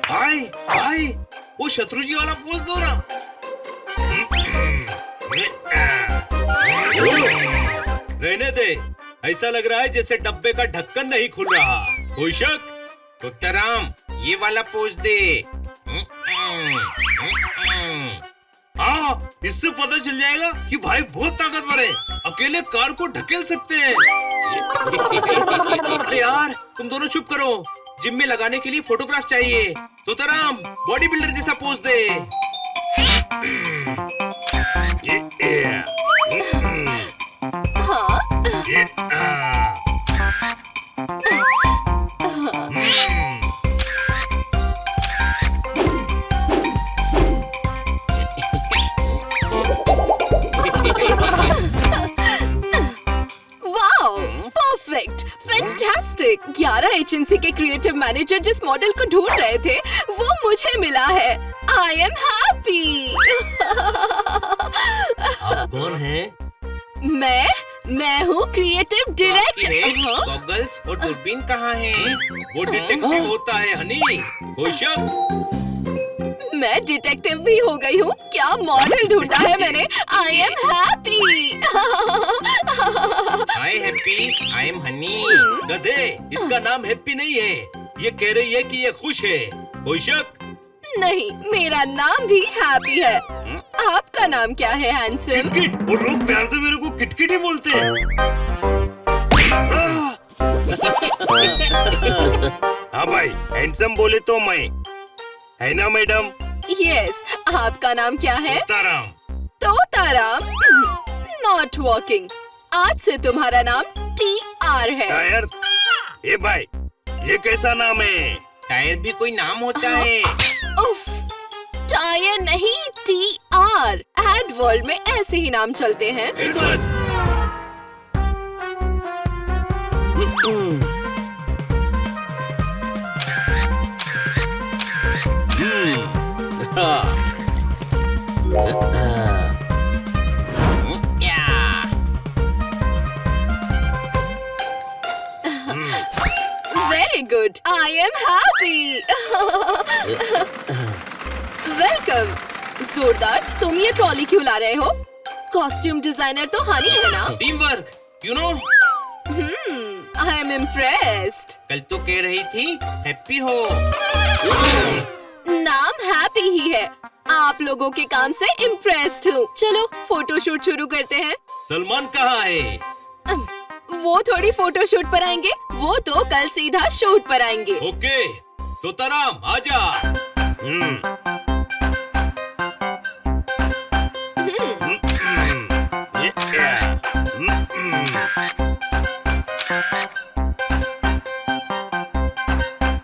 भाई भाई, वो शत्रुजी वाला पोज दो ना। रहने दे, ऐसा लग रहा है जैसे डब्बे का ढक्कन नहीं खुल रहा। कोई शक? उत्तराम, ये वाला पोज दे। हाँ, इससे पता चल जाएगा कि भाई बहुत ताकतवर है, अकेले कार को ढकेल सकते हैं। अरे यार, तुम दोनों चुप करो। जिम में लगाने के लिए फोटोग्राफ चाहिए। तोताराम, बॉडी बिल्डर जैसा पोज दे। Wow, perfect, fantastic. 11 एजेंसी के क्रिएटिव मैनेजर जिस मॉडल को ढूंढ रहे थे वो मुझे मिला है। I am happy. आप कौन हैं? मैं हूँ क्रिएटिव डायरेक्टर। गॉगल्स और दूरबीन कहाँ हैं? वो डिटेक्टिव होता है हनी। कोई शक? मैं डिटेक्टिव भी हो गई हूँ। क्या मॉडल ढूंढा है मैंने। आई am happy. Hi happy, I am Honey. गधे, इसका नाम हैप्पी नहीं है। ये कह रही है कि ये खुश है। कोई शक? नहीं, मेरा नाम भी हैप्पी है। आपका नाम क्या है हैंडसम? किटकिट, और लोग प्यार से मेरे को किटकिट ही बोलते हैं। हाँ भाई, हैंडसम बोले तो मैं, है ना मैडम? यस, आपका नाम क्या है? तोताराम। तोताराम? Not walking. आज से तुम्हारा नाम TR है। टायर? ए भाई, ये कैसा नाम है? टायर भी कोई नाम होता है? उफ, टायर नहीं, TR। एड वर्ल्ड में ऐसे ही नाम चलते हैं। Very good, I am happy. Welcome. जोरदार, तुम ये ट्रॉली क्यों ला रहे हो? कॉस्ट्यूम डिजाइनर तो हनी है ना? Team work, you know. I am impressed. कल तो कह रही थी हैप्पी हो। नाम हैप्पी ही है। आप लोगों के काम से इम्प्रेस्ड हूँ। चलो फोटोशूट शुरू करते हैं। सलमान कहाँ है? वो थोड़ी फोटोशूट पर आएंगे, वो तो कल सीधा शूट पर आएंगे। ओके, तोताराम आजा।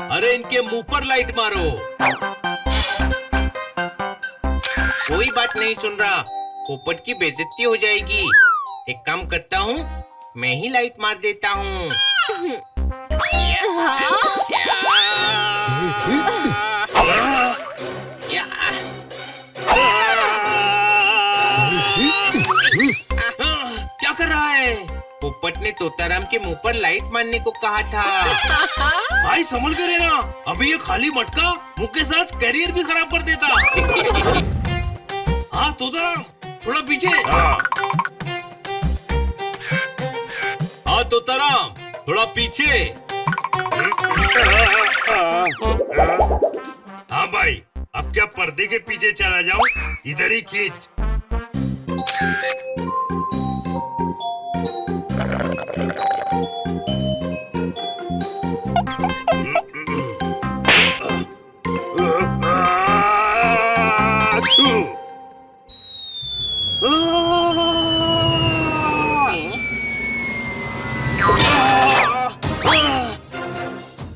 अरे इनके मुंह पर लाइट मारो। कोई बात नहीं सुन रहा, पोपट की बेइज्जती हो जाएगी। एक काम करता हूँ, मैं ही लाइट मार देता हूँ। क्या कर रहा है? पोपट ने तोताराम के मुंह पर लाइट मारने को कहा था। भाई संभल के रहना, अभी ये खाली मटका मुंह के साथ कैरियर भी खराब कर देता। हाँ तोताराम, थोड़ा पीछे। हाँ तोताराम, थोड़ा पीछे। हाँ भाई, अब क्या पर्दे के पीछे चला जाऊं? इधर ही खींच।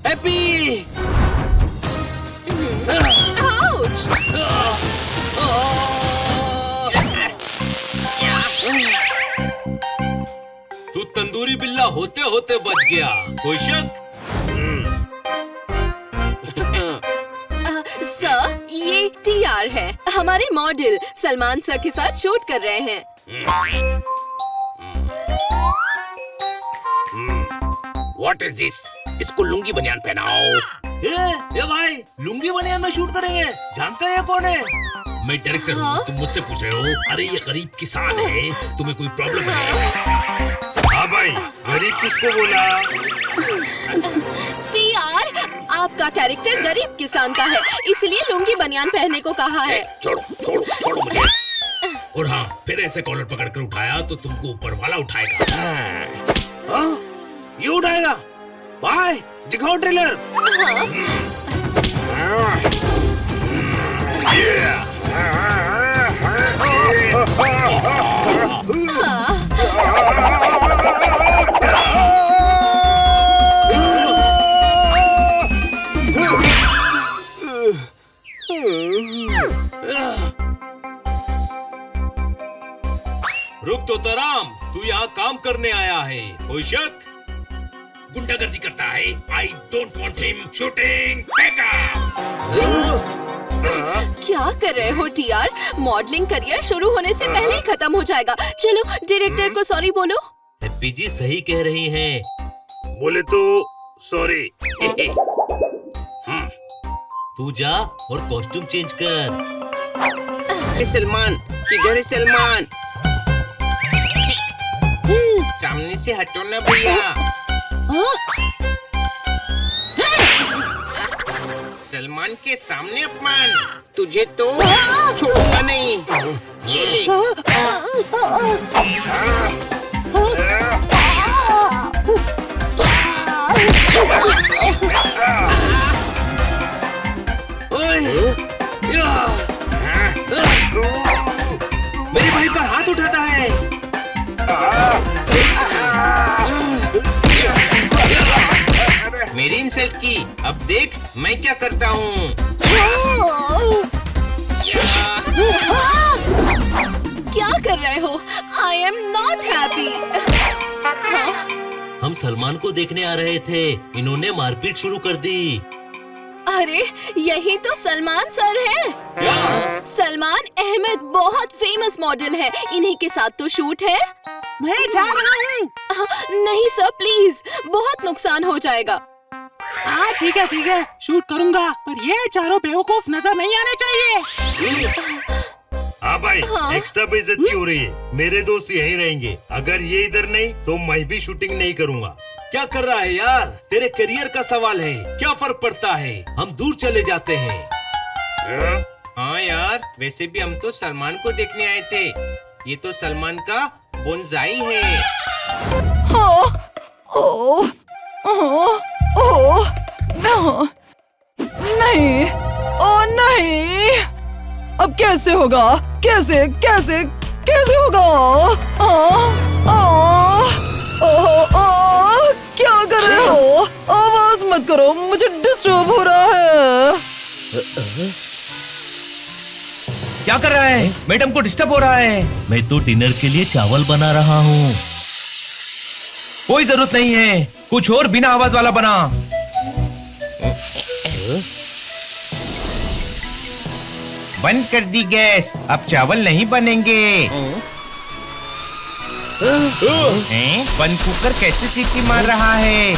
हैप्पी! आउच! तू तंदूरी बिल्ला होते होते बच गया। कोई शक? सर, ये TR है, हमारे मॉडल सलमान सर के साथ शूट कर रहे हैं। What is this? इसको लुंगी बनियान पहनाओ। ये भाई लुंगी बनियान में शूट करेंगे? जानते हैं ये कौन है? मैं डायरेक्टर हूँ, तुम मुझसे पूछ रहे हो? अरे ये गरीब किसान है, तुम्हें कोई प्रॉब्लम है? हाँ भाई, गरीब किसको बोला? टीआर, आपका कैरेक्टर गरीब किसान का है, इसलिए लुंगी बनियान पहनने को कहा है। छोड़ो मुझे। और हाँ, फिर ऐसे कॉलर पकड़ कर उठाया तो तुमको ऊपर वाला उठाएगा। हाँ? ये उठाएगा? भाई दिखाओ ट्रेलर। रुक तो तराम, तू यहाँ काम करने आया है, कोई शक? गुंडागर्दी करता है। I don't want him shooting backup. क्या कर रहे हो टीआर? मॉडलिंग करियर शुरू होने से पहले ही खत्म हो जाएगा। चलो डायरेक्टर को सॉरी बोलो। हैप्पी जी सही कह रही हैं। बोले तो सॉरी। तू जा और कॉस्ट्यूम चेंज कर। सलमान, किधर है सलमान? सामने से हटो ना भैया। सलमान के सामने अपमान, तुझे तो छोड़ूंगा नहीं। ये ले। मेरे भाई पर हाथ उठाता है। मेरी इंसल्ट की, अब देख मैं क्या करता हूँ। क्या कर रहे हो? I am not happy. हम सलमान को देखने आ रहे थे, इन्होंने मारपीट शुरू कर दी। अरे यही तो सलमान सर हैं। क्या? सलमान अहमद बहुत फेमस मॉडल है, इन्हीं के साथ तो शूट है। मैं जा रहा हूँ। नहीं सर प्लीज, बहुत नुकसान हो जाएगा। हाँ ठीक है, शूट करूँगा, पर ये चारों बेवकूफ नजर नहीं आने चाहिए। हाँ भाई, एक्स्ट्रा बेइज्जती हो रही है। मेरे दोस्त यहीं रहेंगे, अगर ये इधर नहीं तो मैं भी शूटिंग नहीं करूँगा। क्या कर रहा है यार? तेरे करियर का सवाल है, क्या फर्क पड़ता है? हम दूर चले जाते हैं। हाँ यार, वैसे भी हम तो सलमान को देखने आए थे। ये तो सलमान का बोनसाई है। नहीं, ओ नहीं, अब कैसे होगा? कैसे कैसे कैसे होगा? क्या कर रहे हो? आवाज मत करो, मुझे डिस्टर्ब हो रहा है। क्या कर रहा है? मैडम को डिस्टर्ब हो रहा है। मैं तो डिनर के लिए चावल बना रहा हूँ। कोई जरूरत नहीं है, कुछ और बिना आवाज वाला बना। बंद कर दी गैस, अब चावल नहीं बनेंगे। बंद कुकर कैसे सीटी मार रहा है?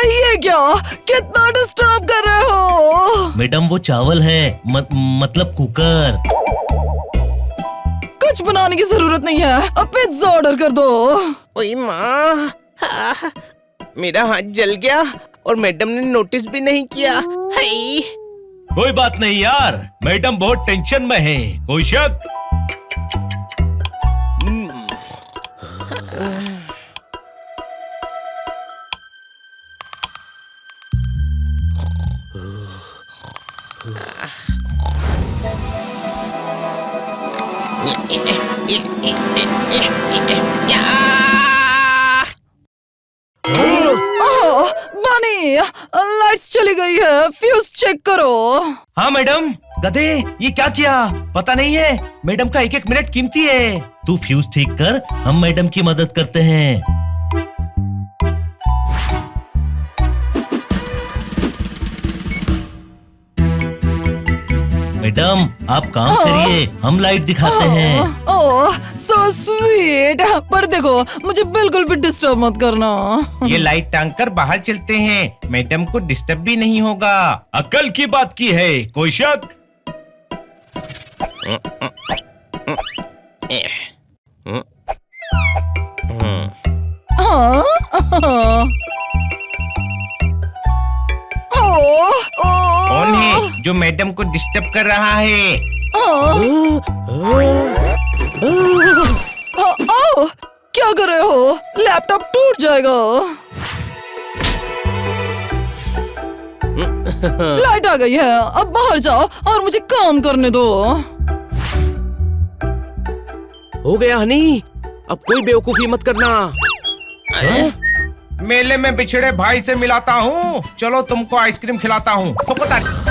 ये क्या? कितना डिस्टर्ब कर रहे हो? मैडम वो चावल है, मतलब कुकर। कुछ बनाने की जरूरत नहीं है, अब पिज्जा ऑर्डर कर दो। ओए माँ, मेरा हाथ जल गया और मैडम ने नोटिस भी नहीं किया। हाय। कोई बात नहीं यार, मैडम बहुत टेंशन में है, कोई शक? बनी, लाइट्स चली गई है, फ्यूज चेक करो। हाँ मैडम, गधे ये क्या किया? पता नहीं है, मैडम का एक एक मिनट कीमती है। तू फ्यूज ठीक कर, हम मैडम की मदद करते हैं। मैडम आप काम करिए, हम लाइट दिखाते हैं। ओह सो स्वीट। पर देखो मुझे बिल्कुल भी डिस्टर्ब मत करना। ये लाइट टांग कर बाहर चलते हैं, मैडम को डिस्टर्ब भी नहीं होगा। अकल की बात की है, कोई शक? कौन है जो मैडम को डिस्टर्ब कर रहा है? क्या कर रहे हो? लैपटॉप टूट जाएगा। लाइट आ गई है, अब बाहर जाओ और मुझे काम करने दो। हो गया हनी, अब कोई बेवकूफी मत करना। मेले में बिछड़े भाई से मिलाता हूँ, चलो तुमको आइसक्रीम खिलाता हूँ। तो पता नहीं।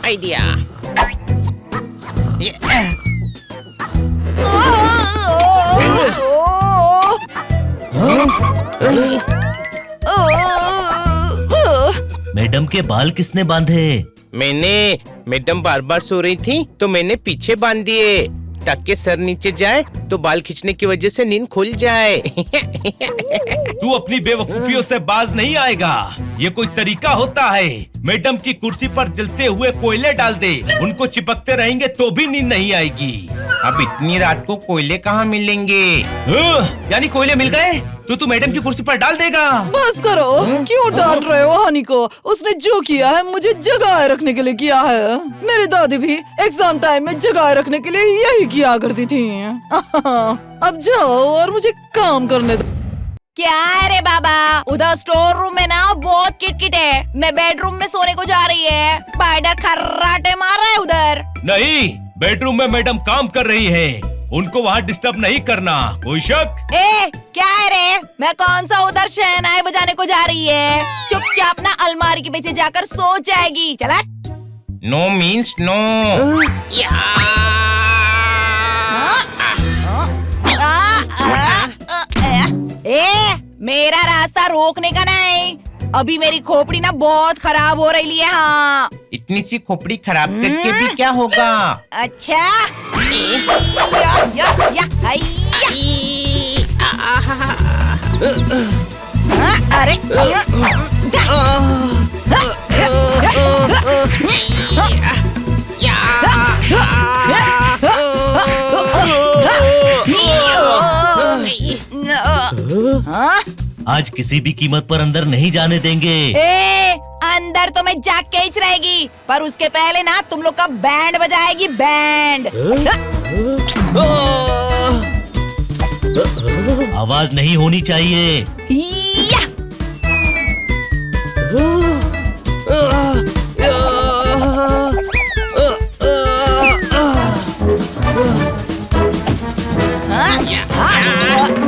आइडिया। मैडम के बाल किसने बांधे? मैंने, मैडम बार बार सो रही थी तो मैंने पीछे बांध दिए ताकि सर नीचे जाए तो बाल खींचने की वजह से नींद खुल जाए। तू अपनी बेवकूफियों से बाज नहीं आएगा। ये कोई तरीका होता है? मैडम की कुर्सी पर जलते हुए कोयले डाल दे, उनको चिपकते रहेंगे तो भी नींद नहीं आएगी। अब इतनी रात को कोयले कहाँ मिलेंगे? यानी कोयले मिल गए तो तू मैडम की कुर्सी पर डाल देगा? बस करो, क्यों डांट रहे हो हनी को? उसने जो किया है मुझे जगाए रखने के लिए किया है। मेरी दादी भी एग्जाम टाइम में जगाए रखने के लिए यही किया करती थी। अब जाओ और मुझे काम करने दो। क्या है रे बाबा? उधर स्टोर रूम में ना बहुत किटकिट है। मैं बेडरूम में सोने को जा रही है, स्पाइडर खर्राटे मार रहा है उधर। नहीं, बेडरूम में मैडम काम कर रही है, उनको वहाँ डिस्टर्ब नहीं करना। कोई शक? ए क्या है रे? मैं कौन सा उधर शहनाई बजाने को जा रही है? चुपचाप ना अलमारी के पीछे जाकर सो जाएगी। चला। No means no. मेरा रास्ता रोकने का नहीं। अभी मेरी खोपड़ी ना बहुत खराब हो रही है। हाँ, इतनी सी खोपड़ी खराब करके भी क्या होगा? अच्छा। अरे आज किसी भी कीमत पर अंदर नहीं जाने देंगे। अंदर तो मैं जाके ही रहेगी, पर उसके पहले ना तुम लोग का बैंड बजाएगी, बैंड। आवाज नहीं होनी चाहिए।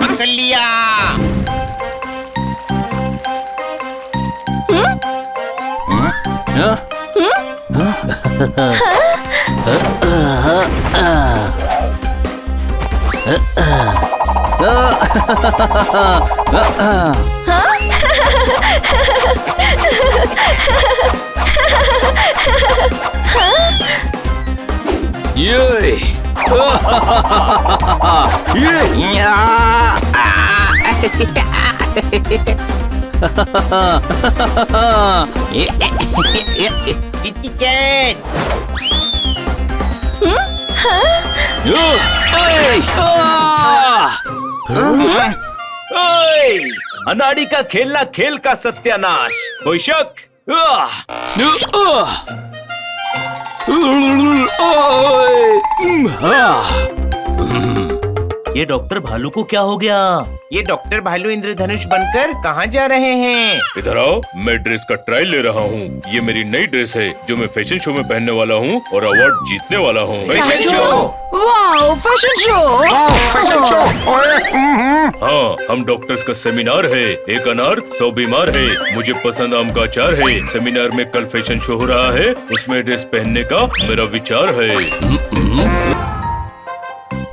पकड़ लिया। अनाड़ी का खेलना खेल का सत्यानाश। कोई शक? ये डॉक्टर भालू को क्या हो गया? ये डॉक्टर भालू इंद्रधनुष बनकर कहाँ जा रहे हैं? इधर आओ, मैं ड्रेस का ट्रायल ले रहा हूँ। ये मेरी नई ड्रेस है जो मैं फैशन शो में पहनने वाला हूँ और अवार्ड जीतने वाला हूँ। Fashion show? Wow, fashion show! Fashion show! हाँ, हम डॉक्टर्स का सेमिनार है। एक अनार 100 बीमार है, मुझे पसंद आम का अचार है। सेमिनार में कल फैशन शो हो रहा है, उसमें ड्रेस पहनने का मेरा विचार है।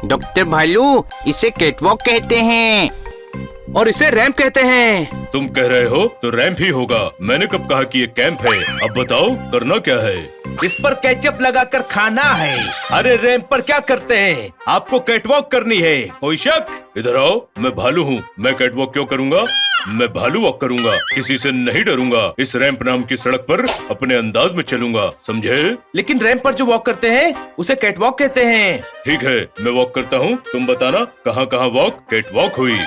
डॉक्टर भालू, इसे कैटवॉक कहते हैं। और इसे रैंप कहते हैं। तुम कह रहे हो तो रैंप ही होगा। मैंने कब कहा कि ये कैंप है? अब बताओ करना क्या है? इस पर केचप लगाकर खाना है। अरे रैंप पर क्या करते हैं? आपको कैटवॉक करनी है। कोई शक? इधर आओ, मैं भालू हूँ। मैं कैटवॉक क्यों करूँगा? मैं भालू वॉक करूँगा, किसी से नहीं डरूंगा। इस रैंप नाम की सड़क पर अपने अंदाज में चलूंगा, समझे? लेकिन रैंप पर जो वॉक करते हैं उसे कैटवॉक कहते हैं। ठीक है, मैं वॉक करता हूँ, तुम बताना कहाँ कहाँ वॉक कैटवॉक हुई।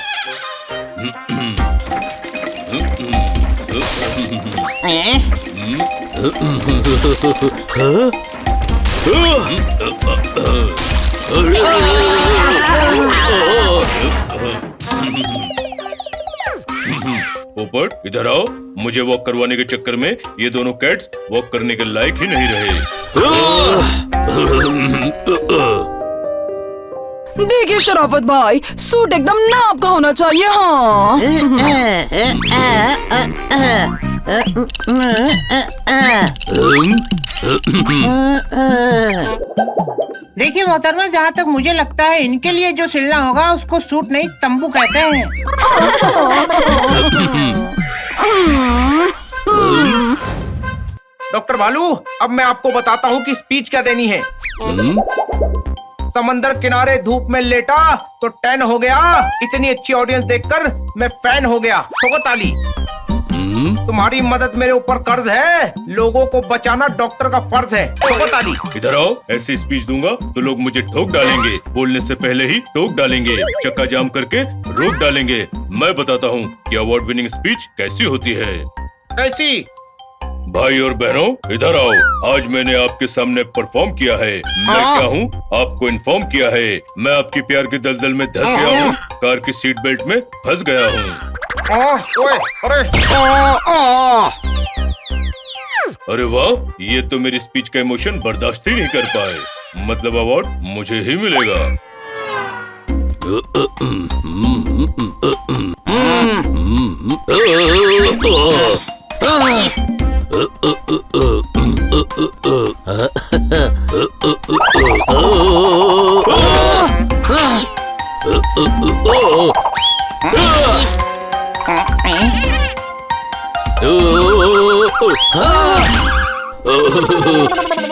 पोपट इधर आओ। मुझे वॉक करवाने के चक्कर में ये दोनों कैट्स वॉक करने के लायक ही नहीं रहे। देखिए शराफत भाई, सूट एकदम नाप का होना चाहिए। हाँ देखिए मोहतरमा, जहाँ तक मुझे लगता है इनके लिए जो सिलना होगा उसको सूट नहीं तंबू कहते हैं। डॉक्टर भालू, अब मैं आपको बताता हूँ कि स्पीच क्या देनी है। समंदर किनारे धूप में लेटा तो टैन हो गया। इतनी अच्छी ऑडियंस देखकर मैं फैन हो गया। ठोको ताली। तुम्हारी मदद मेरे ऊपर कर्ज है, लोगों को बचाना डॉक्टर का फर्ज है। ठोको ताली। इधर आओ, ऐसी स्पीच दूंगा तो लोग मुझे ठोक डालेंगे, बोलने से पहले ही टोक डालेंगे, चक्का जाम करके रोक डालेंगे। मैं बताता हूँ कि अवार्ड विनिंग स्पीच कैसी होती है। कैसी? भाई और बहनों इधर आओ। आज मैंने आपके सामने परफॉर्म किया है। मैं क्या हूँ आपको इन्फॉर्म किया है। मैं आपकी प्यार के दलदल में धस गया हूँ, कार की सीट बेल्ट में फंस गया हूँ। अरे वाह, ये तो मेरी स्पीच का इमोशन बर्दाश्त ही नहीं कर पाए। मतलब अवार्ड मुझे ही मिलेगा।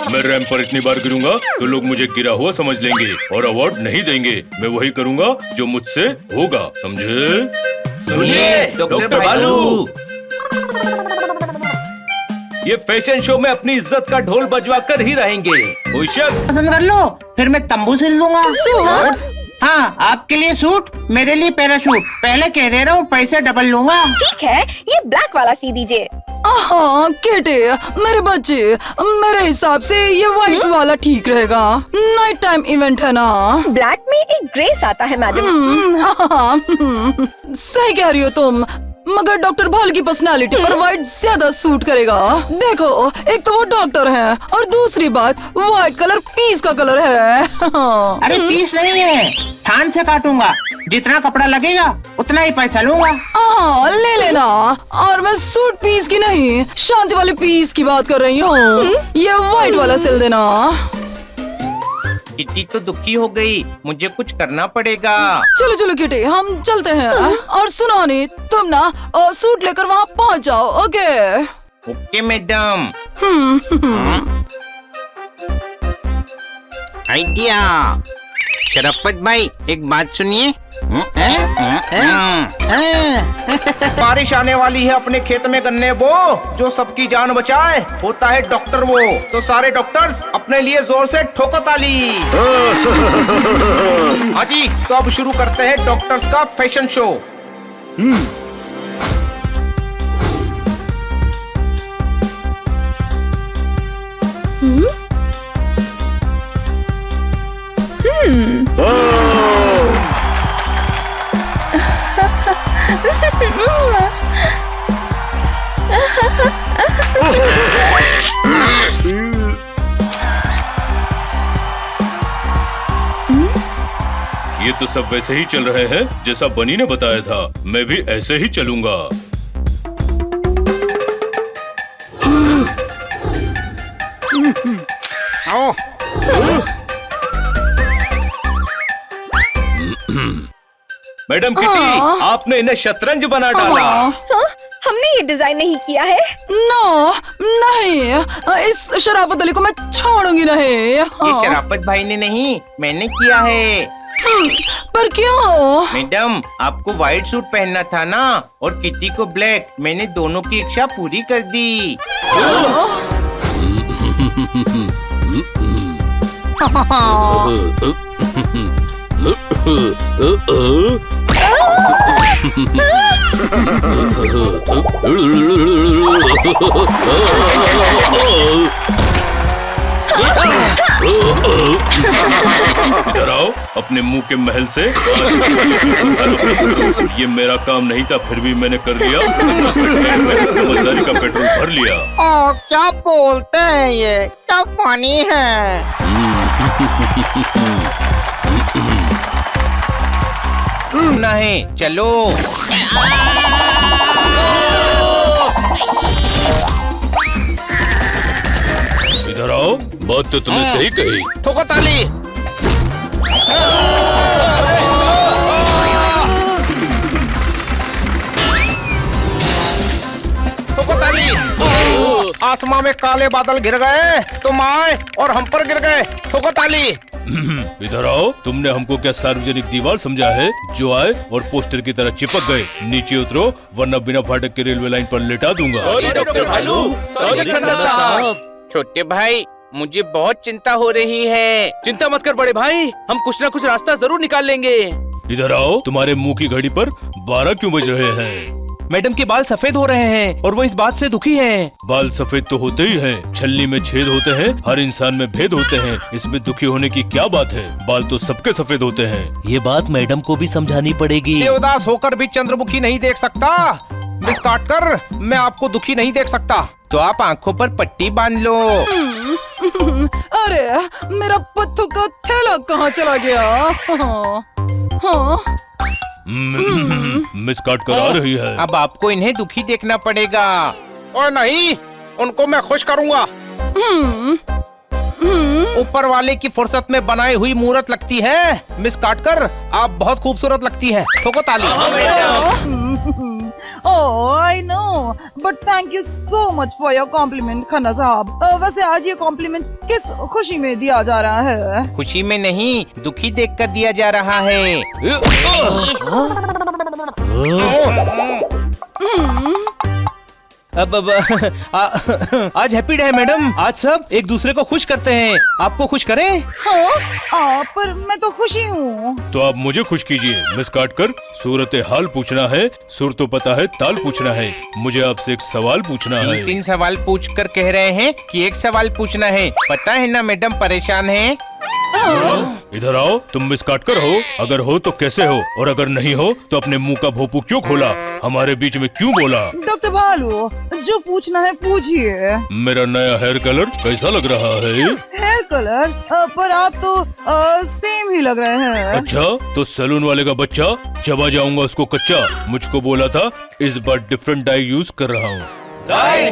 मैं रैंप पर इतनी बार गिरूंगा तो लोग मुझे गिरा हुआ समझ लेंगे और अवार्ड नहीं देंगे। मैं वही करूंगा जो मुझसे होगा, समझे? सुनिए डॉक्टर भालू, ये फैशन शो में अपनी इज्जत का ढोल बजवा कर ही रहेंगे। कोई शक? पसंद कर लो, फिर मैं तंबू सिल दूंगा। हाँ, आपके लिए सूट, मेरे लिए पैराशूट। पहले कह दे रहा हूँ, पैसे डबल लूंगा। ठीक है, ये ब्लैक वाला सी दीजिए। हाँ केटे, मेरे बच्चे, मेरे हिसाब से ये व्हाइट वाला ठीक रहेगा। नाइट टाइम इवेंट है ना। ब्लैक में एक ग्रेस आता है मैडम। सही कह रही हो तुम, मगर डॉक्टर भाल की पर्सनालिटी पर व्हाइट ज्यादा सूट करेगा। देखो, एक तो वो डॉक्टर है और दूसरी बात व्हाइट कलर पीस का कलर है। अरे पीस नहीं है, थान से काटूंगा। जितना कपड़ा लगेगा उतना ही पैसा लूंगा। हाँ ले लेना। और मैं सूट पीस की नहीं, शांति वाले पीस की बात कर रही हूँ। ये व्हाइट वाला सिल देना। किटी तो दुखी हो गई, मुझे कुछ करना पड़ेगा। चलो चलो किटी, हम चलते हैं। और सुनो हनी, तुम ना सूट लेकर वहाँ पहुँच जाओ। Okay okay madam. आइडिया। शराफत भाई, एक बात सुनिए। बारिश आने वाली है, अपने खेत में गन्ने बो, जो सबकी जान बचाए होता है डॉक्टर वो। तो सारे डॉक्टर्स अपने लिए जोर से ठोको ताली। हाँ जी, तो अब शुरू करते हैं डॉक्टर्स का फैशन शो। ये तो सब वैसे ही चल रहे हैं जैसा बनी ने बताया था। मैं भी ऐसे ही चलूंगा। मैडम किटी, आपने इन्हें शतरंज बना डाला। हाँ, हमने ये डिजाइन नहीं किया है। नो, नहीं, इस शराफत अली को मैं छोड़ूंगी नहीं। ये शराफत भाई ने नहीं, मैंने किया है। पर क्यों? मैडम, आपको व्हाइट सूट पहनना था ना, और किटी को ब्लैक। मैंने दोनों की इच्छा पूरी कर दी। इधर आओ, अपने मुंह के महल से। ये मेरा काम नहीं था, फिर भी मैंने कर लिया। समझदारी का पेट्रोल भर लिया। क्या बोलते हैं ये, क्या फनी है। नहीं, चलो। इधर आओ, बात तो तुमने सही कही। ठोको ताली। ठोको ताली। आसमां में काले बादल घिर गए, तुम आए और हम पर गिर गए। ठोको ताली। इधर आओ, तुमने हमको क्या सार्वजनिक दीवार समझा है जो आए और पोस्टर की तरह चिपक गए। नीचे उतरो, वरना बिना फाटक के रेलवे लाइन पर लेटा दूंगा। सॉरी डॉक्टर भालू, सॉरी खन्ना साहब। छोटे भाई, मुझे बहुत चिंता हो रही है। चिंता मत कर बड़े भाई, हम कुछ ना कुछ रास्ता जरूर निकाल लेंगे। इधर आओ, तुम्हारे मुंह की घड़ी पर 12 क्यों बज रहे हैं? मैडम के बाल सफेद हो रहे हैं और वो इस बात से दुखी हैं। बाल सफेद तो होते ही हैं, छलनी में छेद होते हैं, हर इंसान में भेद होते हैं। इसमें दुखी होने की क्या बात है? बाल तो सबके सफेद होते हैं। ये बात मैडम को भी समझानी पड़ेगी। देवदास होकर भी चंद्रमुखी नहीं देख सकता। मिस काटकर मैं आपको दुखी नहीं देख सकता, तो आप आंखों पर पट्टी बांध लो। अरे, मेरा पत्थू का थैला कहाँ चला गया? हाँ। मिस काट कर आ रही है। अब आपको इन्हें दुखी देखना पड़ेगा। और नहीं, उनको मैं खुश करूँगा। ऊपर वाले की फुर्सत में बनाई हुई मूर्त लगती है। मिस काटकर आप बहुत खूबसूरत लगती है। ठोको ताली। Oh, I know, but thank you so much for your compliment, Khanna साहब। वैसे आज ये कॉम्प्लीमेंट किस खुशी में दिया जा रहा है? खुशी में नहीं, दुखी देखकर दिया जा रहा है। आज हैप्पी डे है मैडम। आज सब एक दूसरे को खुश करते हैं। आपको खुश करें? हाँ, पर मैं तो खुशी हूँ। तो आप मुझे खुश कीजिए। मिस काट कर सूरत हाल पूछना है, सुर तो पता है, ताल पूछना है। मुझे आपसे एक सवाल पूछना है। 3 सवाल पूछ कर कह रहे हैं कि एक सवाल पूछना है। पता है ना मैडम परेशान है। इधर आओ, तुम मिस काट कर हो? अगर हो तो कैसे हो, और अगर नहीं हो तो अपने मुंह का भोपू क्यों खोला? हमारे बीच में क्यों बोला? डॉक्टर भालू, जो पूछना है पूछिए। मेरा नया हेयर कलर कैसा लग रहा है? Hair colour? पर आप तो सेम ही लग रहे हैं। अच्छा, तो सैलून वाले का बच्चा, चबा जाऊंगा उसको कच्चा। मुझको बोला था इस बार डिफरेंट डाई यूज कर रहा हूँ। डाई?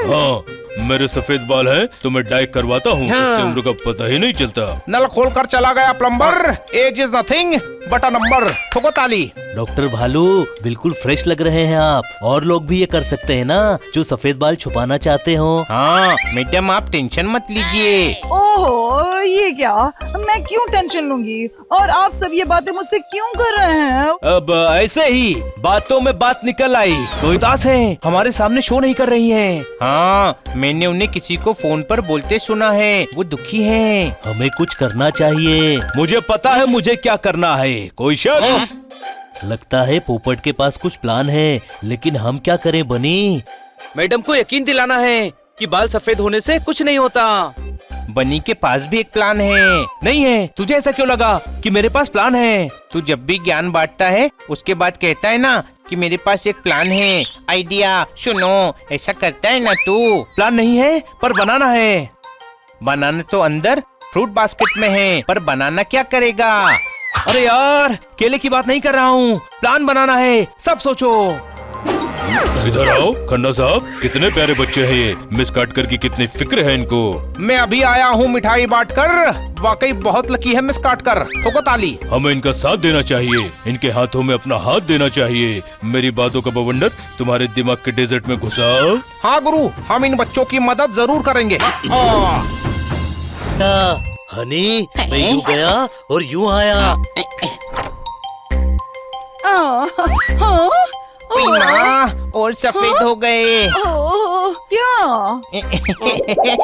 हाँ, मेरे सफेद बाल हैं तो मैं डाई करवाता हूँ। इससे उम्र का पता ही नहीं चलता। नल खोलकर चला गया plumber. Age is nothing but a number. ठोको ताली। डॉक्टर भालू, बिल्कुल फ्रेश लग रहे हैं आप। और लोग भी ये कर सकते हैं ना, जो सफेद बाल छुपाना चाहते हो। हाँ मैडम, आप टेंशन मत लीजिए। ओहो, ये क्या? मैं क्यों टेंशन लूंगी? और आप सब ये बातें मुझसे क्यों कर रहे हैं? अब ऐसे ही बातों में बात निकल आई। तो उदास है, हमारे सामने शो नहीं कर रही हैं। हाँ, मैंने उन्हें किसी को फोन पर बोलते सुना है। वो दुखी हैं। हमें कुछ करना चाहिए। मुझे पता है मुझे क्या करना है। कोई शक? लगता है पोपट के पास कुछ प्लान है, लेकिन हम क्या करें बनी? मैडम को यकीन दिलाना है कि बाल सफेद होने से कुछ नहीं होता। बनी के पास भी एक प्लान है। नहीं है? तुझे ऐसा क्यों लगा कि मेरे पास प्लान है? तू जब भी ज्ञान बांटता है उसके बाद कहता है ना कि मेरे पास एक प्लान है, आइडिया, सुनो। ऐसा करता है ना तू। प्लान नहीं है, पर बनाना है। बनाना तो अंदर फ्रूट बास्केट में है, पर बनाना क्या करेगा? अरे यार, केले की बात नहीं कर रहा हूँ। प्लान बनाना है, सब सोचो। इधर आओ खन्ना साहब, कितने प्यारे बच्चे हैं ये। मिस काटकर की कितनी फिक्र है इनको। मैं अभी आया हूँ मिठाई बांट कर। वाकई बहुत लकी है मिस काटकर। ठोको ताली। हमें इनका साथ देना चाहिए, इनके हाथों में अपना हाथ देना चाहिए। मेरी बातों का बवंडर तुम्हारे दिमाग के डेजर्ट में घुसाओ। हाँ गुरु, हम इन बच्चों की मदद जरूर करेंगे। हनी, मैं यूं गया और यूं आया। और सफेद हो गए। क्या?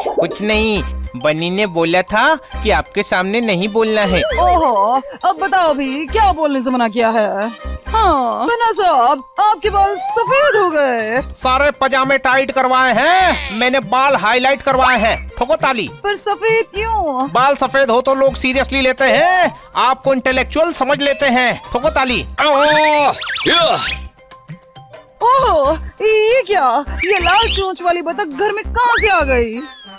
कुछ नहीं, बनी ने बोला था कि आपके सामने नहीं बोलना है। ओहो, अब बताओ भी क्या बोलने से मना किया है? हाँ, खन्ना साहब, आपके बाल सफेद हो गए। सारे पजामे टाइट करवाए हैं, मैंने बाल हाईलाइट करवाए हैं। ठोको ताली। पर सफेद क्यों? बाल सफेद हो तो लोग सीरियसली लेते हैं, आपको इंटेलेक्चुअल समझ लेते हैं। ठोको ताली। ओह, ये क्या? ये लाल चोंच वाली बतख घर में कहाँ से आ गई?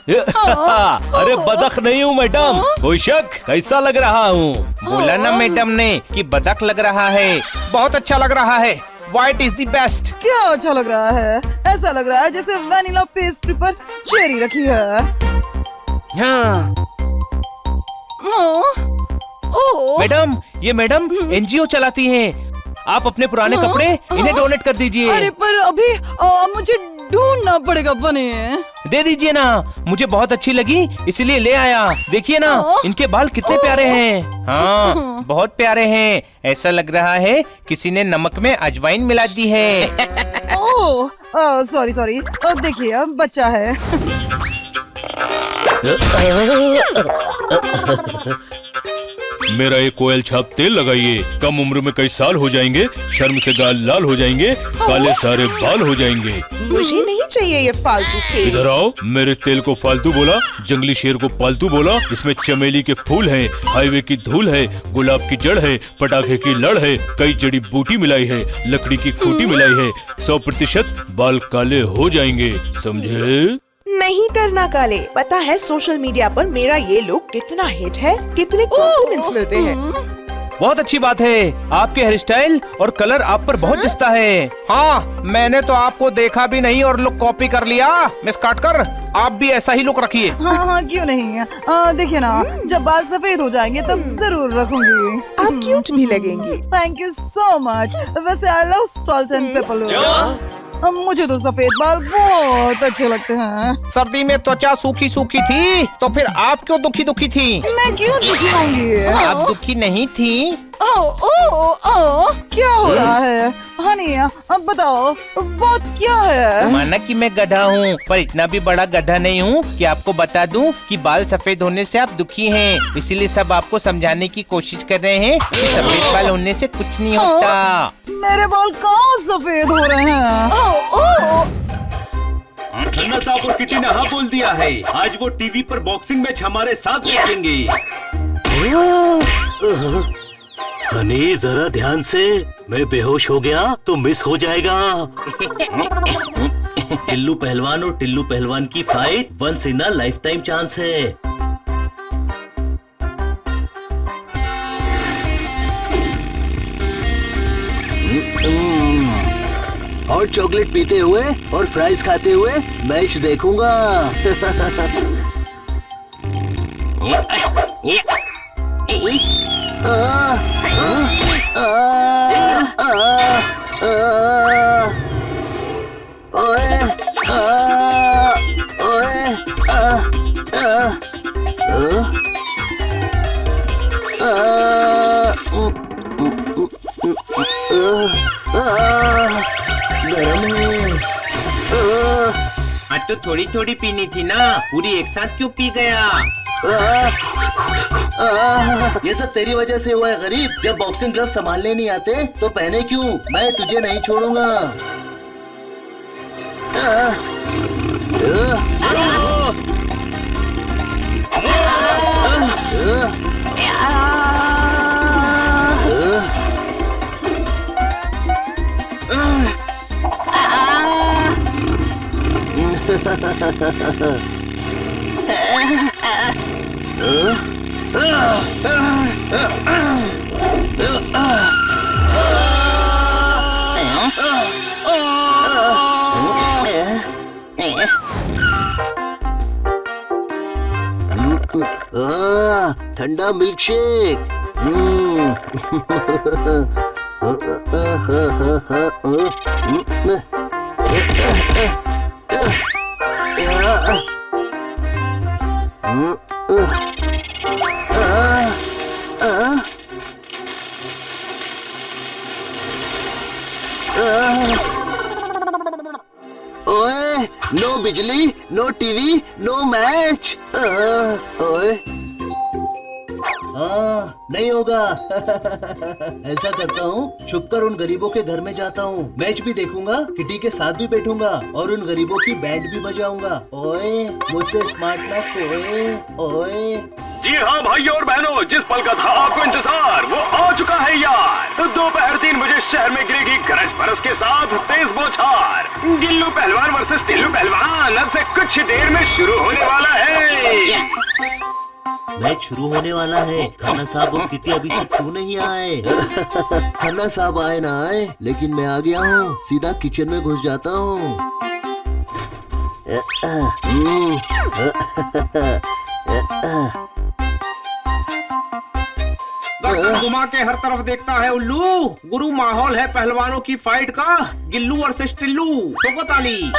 अरे बदख नहीं हूँ मैडम, कोई शक? कैसा लग रहा हूँ? बोला ना मैडम ने कि बदख लग रहा है। बहुत अच्छा लग रहा है। White is the best. क्या अच्छा लग रहा है? ऐसा लग रहा है जैसे वैनिला पेस्ट्री पर चेरी रखी है। मैडम, ये मैडम एनजीओ चलाती हैं। आप अपने पुराने कपड़े इन्हें डोनेट कर दीजिए। अरे पर अभी मुझे ढूंढना पड़ेगा बने। दे दीजिए ना, मुझे बहुत अच्छी लगी इसलिए ले आया। देखिए ना, इनके बाल कितने प्यारे हैं। हाँ, बहुत प्यारे हैं। ऐसा लग रहा है किसी ने नमक में अजवाइन मिला दी है। ओह, सॉरी। देखिए, बच्चा है। मेरा ये कोयल छाप तेल लगाइए, कम उम्र में कई साल हो जाएंगे, शर्म से गाल लाल हो जाएंगे, काले सारे बाल हो जाएंगे। मुझे नहीं चाहिए ये फालतू तेल। इधर आओ, मेरे तेल को फालतू बोला, जंगली शेर को पालतू बोला। इसमें चमेली के फूल हैं, हाईवे की धूल है, गुलाब की जड़ है, पटाखे की लड़ है, कई जड़ी बूटी मिलाई है, लकड़ी की खूंटी मिलाई है। 100% बाल काले हो जाएंगे, समझे? नहीं करना काले। पता है सोशल मीडिया पर मेरा ये लुक कितना हिट है, कितने कॉम्प्लीमेंट्स मिलते हैं। बहुत अच्छी बात है, आपके हेयर स्टाइल और कलर आप पर बहुत जचता है। हाँ, मैंने तो आपको देखा भी नहीं और लुक कॉपी कर लिया। मिस काटकर, आप भी ऐसा ही लुक रखिए। हाँ, क्यों नहीं। देखिए ना, जब बाल सफेद हो जाएंगे तब जरूर रखूंगी। आप क्यूट भी लगेंगी। Thank you so much. वैसे I love salt and pepper. मुझे तो सफेद बाल बहुत अच्छे लगते हैं। सर्दी में त्वचा सूखी सूखी थी, तो फिर आप क्यों दुखी दुखी थी? मैं क्यों दुखी होंगी? आप दुखी नहीं थी। क्या हो रहा है? हनी, अब बताओ, बात क्या है? माना कि मैं गधा हूँ, पर इतना भी बड़ा गधा नहीं हूँ कि आपको बता दूँ कि बाल सफेद होने से आप दुखी हैं। इसीलिए सब आपको समझाने की कोशिश कर रहे हैं कि सफेद बाल होने से कुछ नहीं होता। मेरे बाल कहाँ सफेद हो रहे हैं? खन्ना साहब और किटी ने हाँ बोल दिया है, आज वो टीवी पर बॉक्सिंग मैच हमारे साथ देखेंगे। हनी, जरा ध्यान से, मैं बेहोश हो गया तो मिस हो जाएगा। टिल्लू पहलवान और टिल्लू पहलवान की fight once in a lifetime chance है। और चॉकलेट पीते हुए और फ्राइज खाते हुए मैच देखूंगा। आज तो थोड़ी थोड़ी पीनी थी ना, पूरी एक साथ क्यों पी गया? ये सब तेरी वजह से हुआ है गरीब। जब बॉक्सिंग ग्लव संभालने नहीं आते तो पहने क्यों? मैं तुझे नहीं छोड़ूंगा। ठंडा मिल्क शेक। ओए, नो बिजली, नो टीवी, नो मैच। ओए, नहीं होगा। ऐसा करता हूँ, छुपकर उन गरीबों के घर में जाता हूँ, मैच भी देखूंगा, किटी के साथ भी बैठूंगा और उन गरीबों की बैंड भी बजाऊंगा। ओए, मुझसे स्मार्ट ना कोई। ओए, जी हाँ भाइयों और बहनों, जिस पल का था आपको इंतजार वो आ चुका है यार। तो दोपहर 3 बजे शहर में गिरेगी गरज बरस के साथ तेज बौछार। गिल्लू पहलवान वर्सेस टिल्लू पहलवान अब से कुछ देर में शुरू होने वाला है। मैच शुरू होने वाला है। खन्ना साहब और किटी अभी तक क्यों नहीं आए? खन्ना साहब आए ना आए, लेकिन मैं आ गया हूँ। सीधा किचन में घुस जाता हूँ। घुमा के हर तरफ देखता है उल्लू। गुरु माहौल है पहलवानों की फाइट का। गिल्लू वर्सेस टिल्लू। ठोको ताली।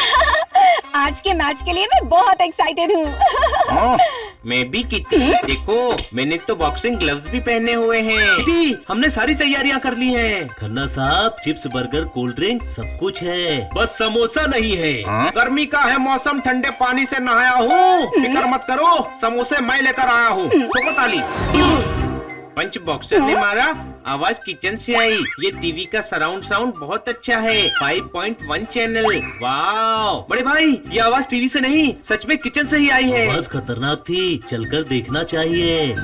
आज के मैच के लिए मैं बहुत एक्साइटेड हूँ। मैं भी किटी। देखो, मैंने तो बॉक्सिंग ग्लव्स भी पहने हुए हैं। किटी, हमने सारी तैयारियां कर ली हैं। खन्ना साहब, चिप्स, बर्गर, कोल्ड ड्रिंक सब कुछ है, बस समोसा नहीं है। गर्मी का है मौसम, ठंडे पानी से नहाया हूँ। फिक्र मत करो, समोसे मैं लेकर आया हूँ। ठोको ताली। पंच बॉक्सर ने मारा, आवाज किचन से आई। ये टीवी का सराउंड साउंड बहुत अच्छा है। 5.1 चैनल। वाह बड़े भाई, ये आवाज टीवी से नहीं, सच में किचन से ही आई है। आवाज खतरनाक थी, चलकर देखना चाहिए।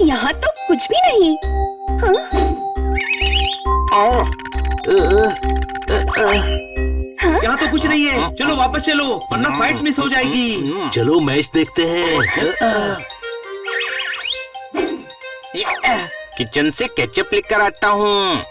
यहाँ तो कुछ भी नहीं। यहाँ तो कुछ नहीं है। चलो वापस चलो, वरना फाइट मिस हो जाएगी। चलो मैच देखते हैं। किचन से केचप लेकर आता हूँ।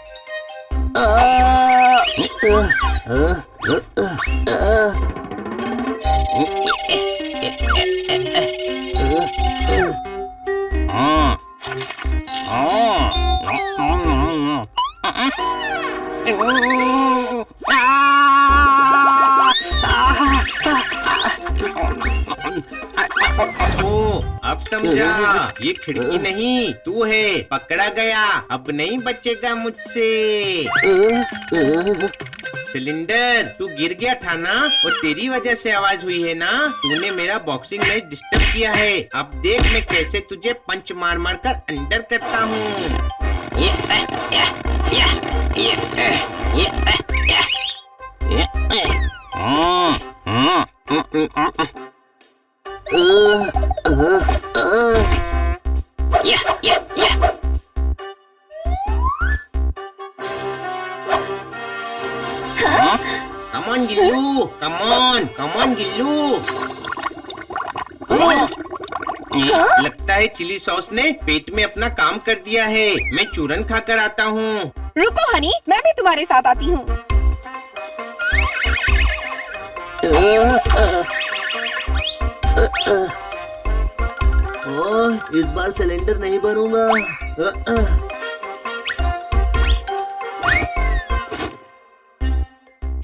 अब समझा, ये खिड़की नहीं तू है, पकड़ा गया, अब नहीं बचेगा मुझसे। सिलेंडर, तू गिर गया था ना, और तेरी वजह से आवाज हुई है ना। तूने मेरा बॉक्सिंग मैच डिस्टर्ब किया है। अब देख मैं कैसे तुझे पंच मार मार कर अंदर करता हूँ। Come on, Gillu. Come on, Gillu. लगता है चिली सॉस ने पेट में अपना काम कर दिया है। मैं चूरन खाकर आता हूँ। रुको हनी, मैं भी तुम्हारे साथ आती हूँ। इस बार सिलेंडर नहीं भरूंगा।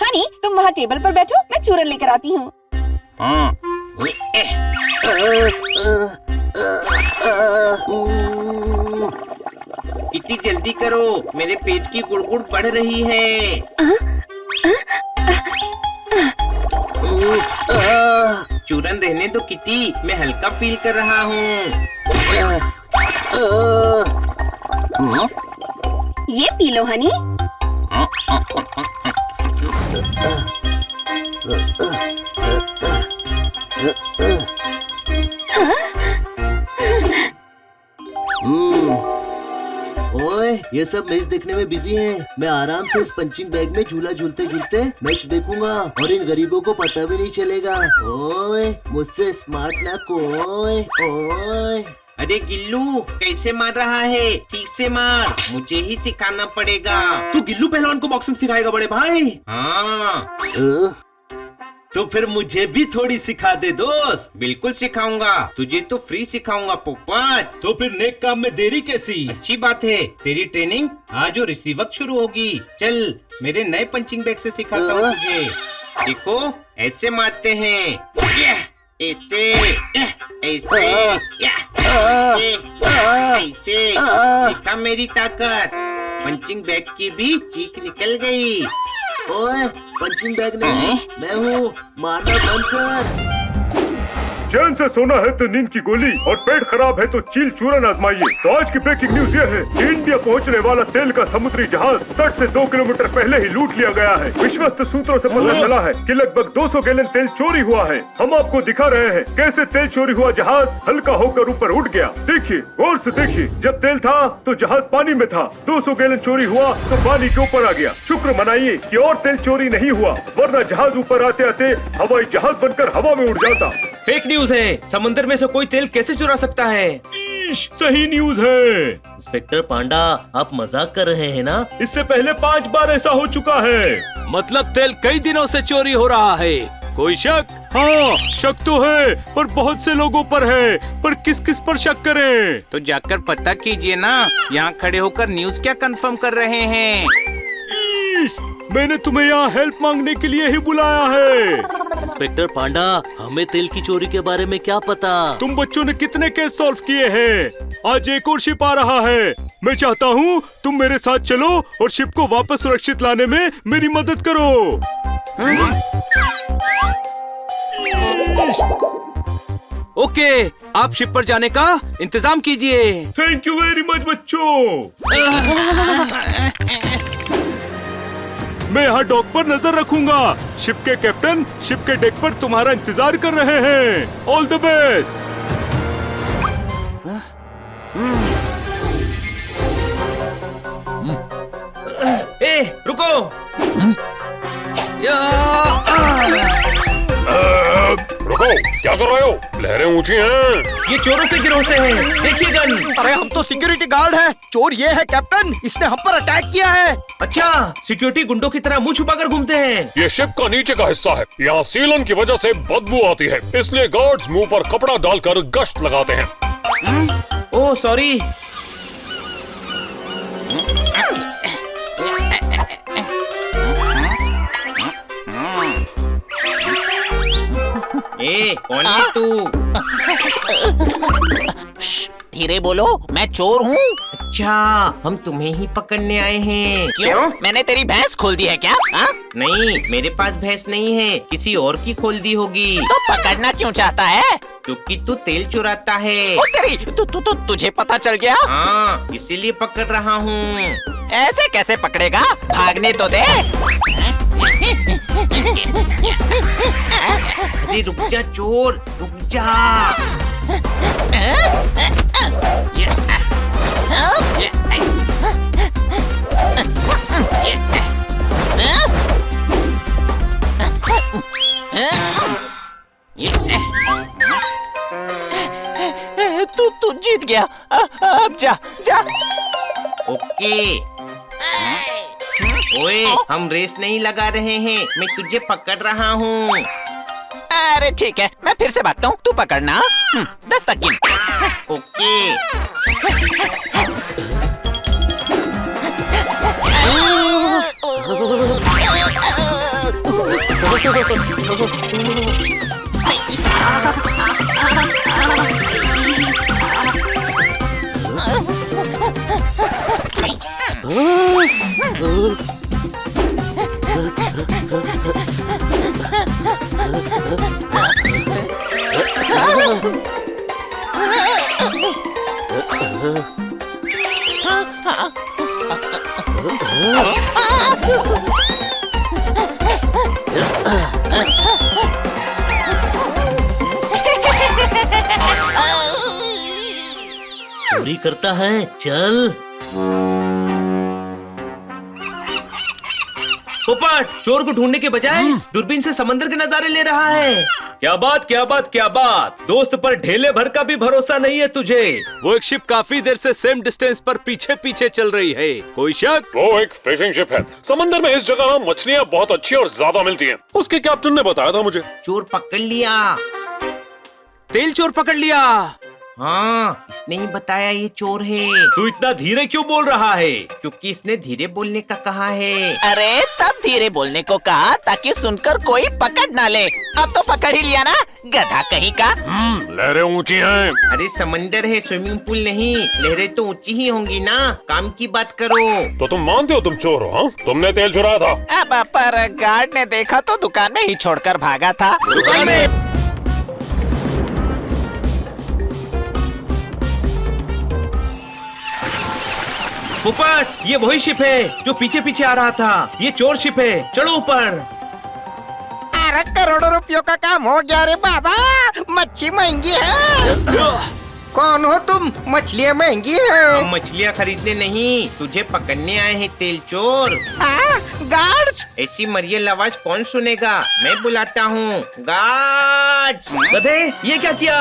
हनी, तुम वहाँ टेबल पर बैठो, मैं चूरन लेकर आती हूँ। इतनी जल्दी करो, मेरे पेट की गुड़गुड़ बढ़ रही है। चूरन रहने दो किटी, मैं हल्का फील कर रहा हूँ। ये पी लो हनी। ये सब मैच देखने में बिजी हैं। मैं आराम से इस पंचिंग बैग में झूला झूलते झूलते मैच देखूंगा और इन गरीबों को पता भी नहीं चलेगा। ओए मुझसे स्मार्ट ना कोई। ओए अरे गिल्लू कैसे मार रहा है? ठीक से मार, मुझे ही सिखाना पड़ेगा। तू गिल्लू पहलवान को बॉक्सिंग सिखाएगा बड़े भाई? हाँ तो फिर मुझे भी थोड़ी सिखा दे दोस्त। बिल्कुल सिखाऊंगा, तुझे तो फ्री सिखाऊंगा पोपट। तो फिर नेक काम में देरी कैसी? अच्छी बात है, तेरी ट्रेनिंग आज और इसी वक्त शुरू होगी। चल मेरे नए पंचिंग बैग से सिखाता हूँ तुझे। देखो ऐसे मारते हैं, ऐसे ऐसे ऐसे। देखा मेरी ताकत? पंचिंग बैग की भी चीख निकल गई। ओए पंचिंग बैग नहीं, मैं हूँ, मारना बंद कर। चैन से सोना है तो नींद की गोली और पेट खराब है तो चील चूरन आजमाइए। तो आज की ब्रेकिंग न्यूज ये है कि इंडिया पहुंचने वाला तेल का समुद्री जहाज तट से 2 किलोमीटर पहले ही लूट लिया गया है। विश्वस्त सूत्रों से पता चला है कि लगभग 200 गैलन तेल चोरी हुआ है। हम आपको दिखा रहे हैं कैसे तेल चोरी हुआ जहाज हल्का होकर ऊपर उठ गया। देखिए, गौर से देखिए, जब तेल था तो जहाज पानी में था, 200 गैलन चोरी हुआ तो पानी के ऊपर आ गया। शुक्र मनाइए कि और तेल चोरी नहीं हुआ, वरना जहाज ऊपर आते आते हवाई जहाज बनकर हवा में उड़ जाता। फेक न्यूज है, समंदर में से कोई तेल कैसे चुरा सकता है? सही न्यूज है। इंस्पेक्टर पांडा, आप मजाक कर रहे हैं ना? इससे पहले 5 बार ऐसा हो चुका है। मतलब तेल कई दिनों से चोरी हो रहा है। कोई शक? हाँ शक तो है, पर बहुत से लोगों पर है। पर किस किस पर शक करें? तो जाकर पता कीजिए ना, यहाँ खड़े होकर न्यूज क्या कंफर्म कर रहे हैं? मैंने तुम्हें यहाँ हेल्प मांगने के लिए ही बुलाया है। इंस्पेक्टर पांडा, हमें तेल की चोरी के बारे में क्या पता? तुम बच्चों ने कितने केस सॉल्व किए हैं? आज एक और शिप आ रहा है। मैं चाहता हूँ तुम मेरे साथ चलो और शिप को वापस सुरक्षित लाने में मेरी मदद करो। ओके, आप शिप पर जाने का इंतजाम कीजिए। थैंक यू वेरी मच बच्चों। मैं यहाँ डॉक पर नजर रखूंगा। शिप के कैप्टन शिप के डेक पर तुम्हारा इंतजार कर रहे हैं। All the best. ए, रुको। रुको, क्या कर रहे हो? लहरें ऊंची हैं। ये चोरों के गिरोह से है, देखिए गन। अरे हम तो सिक्योरिटी गार्ड है, चोर ये है कैप्टन, इसने हम पर अटैक किया है। अच्छा, सिक्योरिटी गुंडों की तरह मुंह छुपाकर घूमते हैं। ये शिप का नीचे का हिस्सा है, यहाँ सीलन की वजह से बदबू आती है, इसलिए गार्ड्स मुंह पर कपड़ा डालकर गश्त लगाते हैं। Oh sorry. ए, कौन है तू? धीरे बोलो, मैं चोर हूँ। अच्छा, हम तुम्हें ही पकड़ने आए हैं। क्यों? मैंने तेरी भैंस खोल दी है क्या? हा? नहीं, मेरे पास भैंस नहीं है, किसी और की खोल दी होगी। तो पकड़ना क्यों चाहता है? क्योंकि तू तेल चुराता है। ओ तेरी, तुझे पता चल गया? हाँ, इसीलिए पकड़ रहा हूँ। ऐसे कैसे पकड़ेगा? भागने तो दे। अरे रुक जा चोर, रुक जा। तू जीत गया। अब जा जा। ओके। ओए, हम रेस नहीं लगा रहे हैं, मैं तुझे पकड़ रहा हूँ। अरे ठीक है, मैं फिर से भागता हूँ, तू पकड़ना। 10 तक गिन। ओके। चोरी करता है, चल। पोपट चोर को ढूंढने के बजाय दूरबीन से समंदर के नजारे ले रहा है। क्या बात क्या बात क्या बात, दोस्त पर ढेले भर का भी भरोसा नहीं है तुझे। वो एक शिप काफी देर से सेम डिस्टेंस पर पीछे पीछे चल रही है, कोई शक? वो एक फिशिंग शिप है। समंदर में इस जगह ना मछलियाँ बहुत अच्छी और ज्यादा मिलती हैं। उसके कैप्टन ने बताया था मुझे। चोर पकड़ लिया। तेल चोर पकड़ लिया। हाँ, इसने ही बताया ये चोर है। तू इतना धीरे क्यों बोल रहा है? क्योंकि इसने धीरे बोलने का कहा है। अरे तब धीरे बोलने को कहा ताकि सुनकर कोई पकड़ ना ले। अब तो पकड़ ही लिया ना, गधा कहीं का। लहरें ऊंची हैं। अरे समंदर है, स्विमिंग पूल नहीं। लहरें तो ऊंची ही होंगी ना। काम की बात करो। तो तुम मानते हो तुम चोर हो? हाँ? तुमने तेल चुराया था। अब पर गार्ड ने देखा तो दुकान में ही छोड़कर भागा था। दुकान में? पोपट ये वही शिप है जो पीछे पीछे आ रहा था। ये चोर शिप है, चढ़ो ऊपर। अरे करोड़ों रुपयों का काम हो गया रे बाबा। मच्छी महंगी है। कौन हो तुम? मछलियाँ महंगी है। हम मछलियाँ खरीदने नहीं, तुझे पकड़ने आए हैं तेल चोर। गार्ड्स! ऐसी मरियल आवाज कौन सुनेगा? मैं बुलाता हूँ। गार्ड्स! गधे ये क्या किया?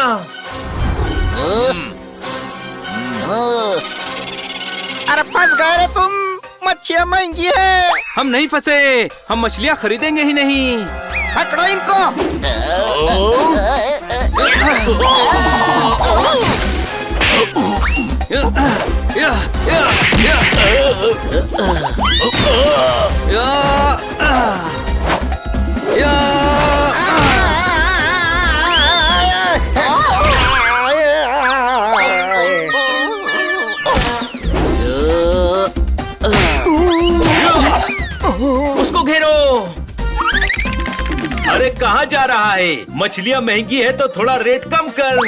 अरे फंस गए रे तुम। मच्छियाँ महंगी है। हम नहीं फंसे, हम मछलियाँ खरीदेंगे ही नहीं। पकड़ो इनको। उसको घेरो। अरे कहाँ जा रहा है? मछलियाँ महंगी है तो थोड़ा रेट कम कर।